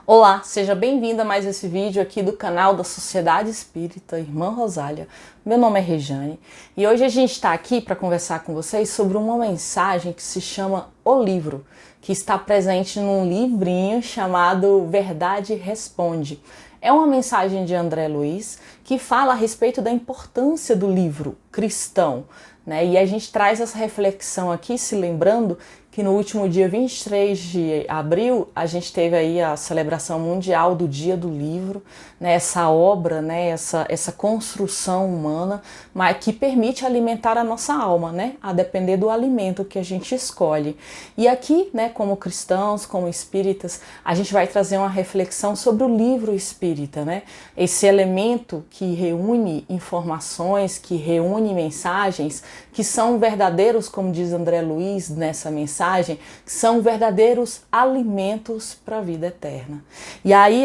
Olá, seja bem-vinda a mais esse vídeo aqui do canal da Sociedade Espírita Irmã Rosália. Meu nome é Rejane e hoje a gente está aqui para conversar com vocês sobre uma mensagem que se chama O Livro, que está presente num livrinho chamado Verdade Responde. É uma mensagem de André Luiz que fala a respeito da importância do livro cristão, né? E a gente traz essa reflexão aqui, se lembrando que no último dia 23 de abril a gente teve aí a celebração mundial do Dia do Livro, né? Essa obra, né? essa construção humana, mas que permite alimentar a nossa alma, né? A depender do alimento que a gente escolhe. E aqui, né, como cristãos, como espíritas, a gente vai trazer uma reflexão sobre o livro espírita, né? Esse elemento que reúne informações, que reúne mensagens, que são verdadeiros, como diz André Luiz nessa mensagem, que são verdadeiros alimentos para a vida eterna. E aí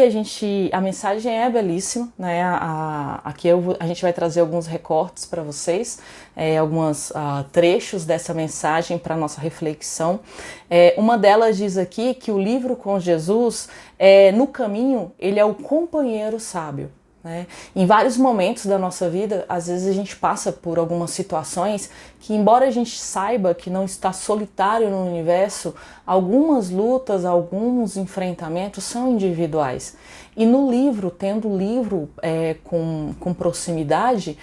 a mensagem é belíssima, né? Aqui a gente vai trazer alguns recortes para vocês, alguns trechos dessa mensagem para nossa reflexão. Uma delas diz aqui que o livro com Jesus, no caminho, ele é o companheiro sábio. Em vários momentos da nossa vida, às vezes a gente passa por algumas situações que, embora a gente saiba que não está solitário no universo, algumas lutas, alguns enfrentamentos são individuais. E no livro, tendo o livro com proximidade,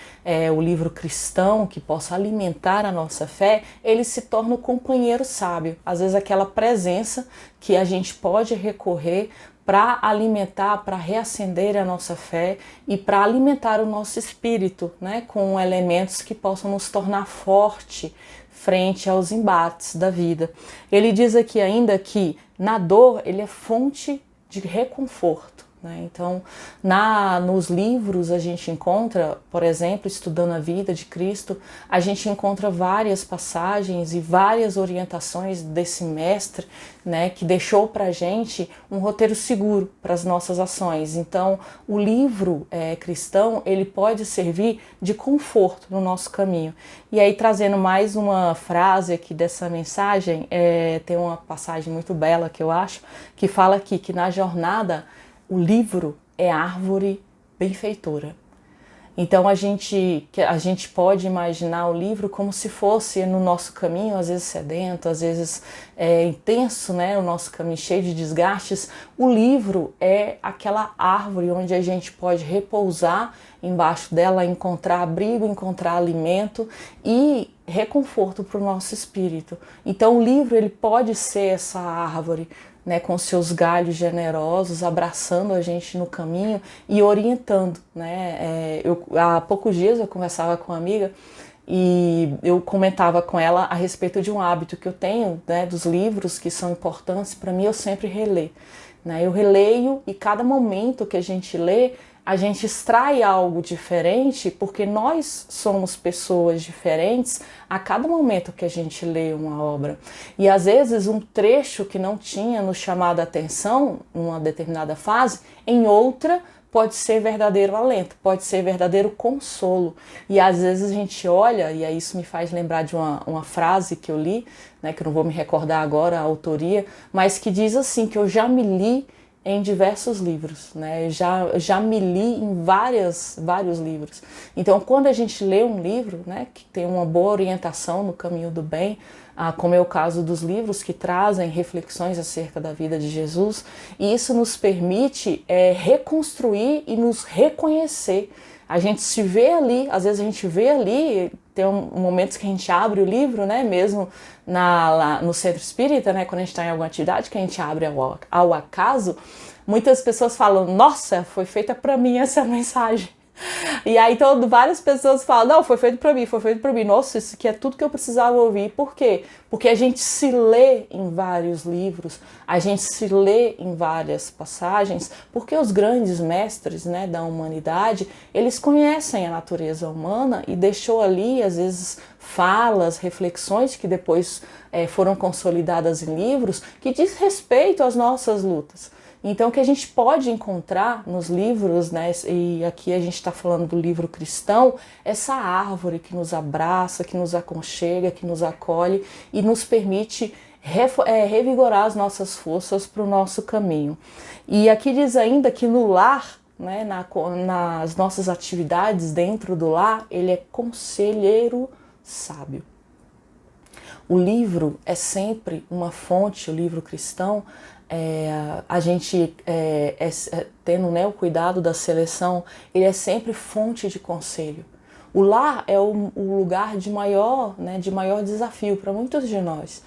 o livro cristão que possa alimentar a nossa fé, ele se torna o companheiro sábio. Às vezes aquela presença que a gente pode recorrer para alimentar, para reacender a nossa fé e para alimentar o nosso espírito, né, com elementos que possam nos tornar forte frente aos embates da vida. Ele diz aqui ainda que na dor ele é fonte de reconforto. Então, nos livros a gente encontra, por exemplo, estudando a vida de Cristo, a gente encontra várias passagens e várias orientações desse mestre, né, que deixou para a gente um roteiro seguro para as nossas ações. Então, o livro cristão, ele pode servir de conforto no nosso caminho. E aí, trazendo mais uma frase aqui dessa mensagem, tem uma passagem muito bela que eu acho, que fala aqui que na jornada o livro é árvore benfeitora. Então a gente pode imaginar o livro como se fosse no nosso caminho, às vezes sedento, às vezes intenso, né? O nosso caminho cheio de desgastes. O livro é aquela árvore onde a gente pode repousar embaixo dela, encontrar abrigo, encontrar alimento e reconforto para o nosso espírito. Então o livro ele pode ser essa árvore, né, com seus galhos generosos, abraçando a gente no caminho e orientando, né? Há poucos dias eu conversava com uma amiga e eu comentava com ela a respeito de um hábito que eu tenho, né, dos livros que são importantes para mim, eu sempre releio, né? Eu releio e cada momento que a gente lê, a gente extrai algo diferente, porque nós somos pessoas diferentes a cada momento que a gente lê uma obra. E às vezes um trecho que não tinha nos chamado a atenção numa determinada fase, em outra pode ser verdadeiro alento, pode ser verdadeiro consolo. E às vezes a gente olha, e aí isso me faz lembrar de uma frase que eu li, né, que eu não vou me recordar agora a autoria, mas que diz assim, que eu já me li em diversos livros, né? Já me li em vários livros. Então, quando a gente lê um livro, né, que tem uma boa orientação no caminho do bem, como é o caso dos livros que trazem reflexões acerca da vida de Jesus, e isso nos permite reconstruir e nos reconhecer. A gente se vê ali, às vezes a gente vê ali, tem momentos que a gente abre o livro, né, mesmo lá no centro espírita, né, quando a gente está em alguma atividade que a gente abre ao acaso, muitas pessoas falam, nossa, foi feita para mim essa mensagem. E aí várias pessoas falam, não, foi feito para mim, nossa, isso aqui é tudo que eu precisava ouvir. Por quê? Porque a gente se lê em vários livros, a gente se lê em várias passagens, porque os grandes mestres, né, da humanidade, eles conhecem a natureza humana e deixou ali, às vezes, falas, reflexões que depois foram consolidadas em livros, que diz respeito às nossas lutas. Então, o que a gente pode encontrar nos livros, né, e aqui a gente está falando do livro cristão, essa árvore que nos abraça, que nos aconchega, que nos acolhe e nos permite revigorar as nossas forças para o nosso caminho. E aqui diz ainda que no lar, né, nas nossas atividades dentro do lar, ele é conselheiro sábio. O livro é sempre uma fonte, o livro cristão, a gente tendo, né, o cuidado da seleção, ele é sempre fonte de conselho. O lar é o lugar de maior desafio para muitos de nós.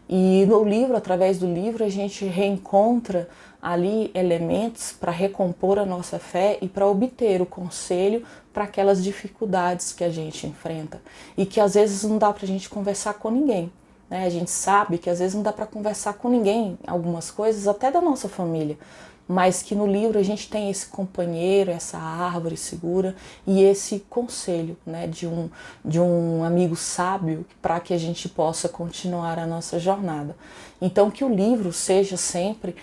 E no livro, através do livro, a gente reencontra ali elementos para recompor a nossa fé e para obter o conselho para aquelas dificuldades que a gente enfrenta e que às vezes não dá para a gente conversar com ninguém, né? A gente sabe que às vezes não dá para conversar com ninguém algumas coisas, até da nossa família, mas que no livro a gente tem esse companheiro, essa árvore segura e esse conselho, né, de um amigo sábio para que a gente possa continuar a nossa jornada. Então que o livro seja sempre,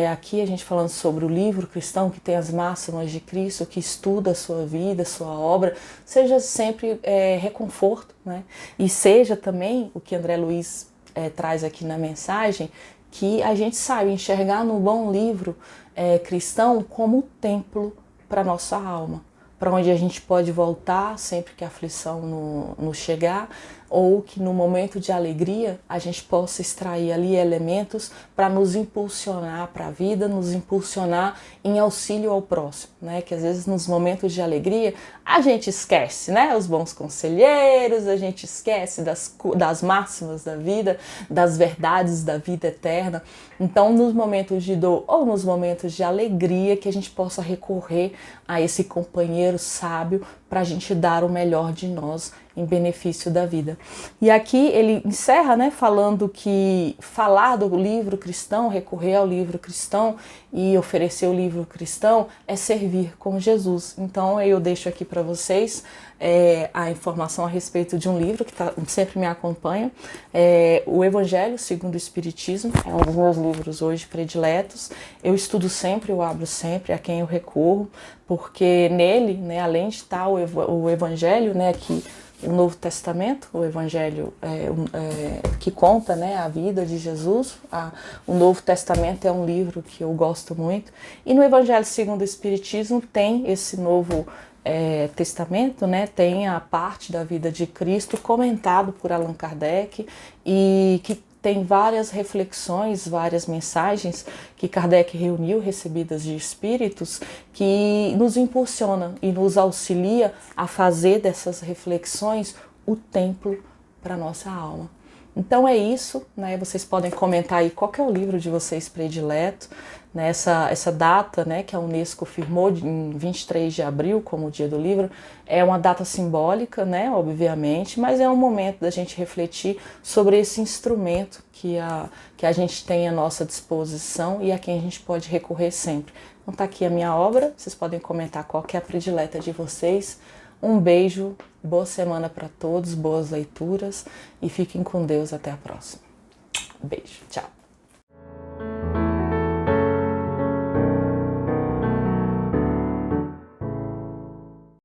aqui a gente falando sobre o livro cristão que tem as máximas de Cristo, que estuda a sua vida, a sua obra, seja sempre reconforto, né? E seja também o que André Luiz traz aqui na mensagem, que a gente saiba enxergar no bom livro cristão como templo para nossa alma, para onde a gente pode voltar sempre que a aflição nos chegar, ou que no momento de alegria a gente possa extrair ali elementos para nos impulsionar para a vida, nos impulsionar em auxílio ao próximo, né? Que às vezes nos momentos de alegria a gente esquece, né? Os bons conselheiros, a gente esquece das máximas da vida, das verdades da vida eterna. Então, nos momentos de dor ou nos momentos de alegria, que a gente possa recorrer a esse companheiro sábio para a gente dar o melhor de nós em benefício da vida. E aqui ele encerra, né, falando que falar do livro cristão, recorrer ao livro cristão e oferecer o livro cristão é servir com Jesus. Então eu deixo aqui para vocês a informação a respeito de um livro que sempre me acompanha, o Evangelho segundo o Espiritismo, é um dos meus livros hoje prediletos. Eu estudo sempre, eu abro sempre, a quem eu recorro, porque nele, né, além de estar o Evangelho, né, aqui o Novo Testamento, o Evangelho que conta, né, a vida de Jesus. O Novo Testamento é um livro que eu gosto muito. E no Evangelho segundo o Espiritismo tem esse Novo Testamento, né, tem a parte da vida de Cristo comentado por Allan Kardec e que tem várias reflexões, várias mensagens que Kardec reuniu, recebidas de espíritos, que nos impulsiona e nos auxilia a fazer dessas reflexões o templo para a nossa alma. Então é isso, né? Vocês podem comentar aí qual que é o livro de vocês predileto, né? Essa data, né, que a Unesco firmou em 23 de abril como o Dia do Livro, é uma data simbólica, né, obviamente, mas é um momento da gente refletir sobre esse instrumento que a gente tem à nossa disposição e a quem a gente pode recorrer sempre. Então tá aqui a minha obra, vocês podem comentar qual que é a predileta de vocês. Um beijo, boa semana para todos, boas leituras e fiquem com Deus até a próxima. Beijo, tchau.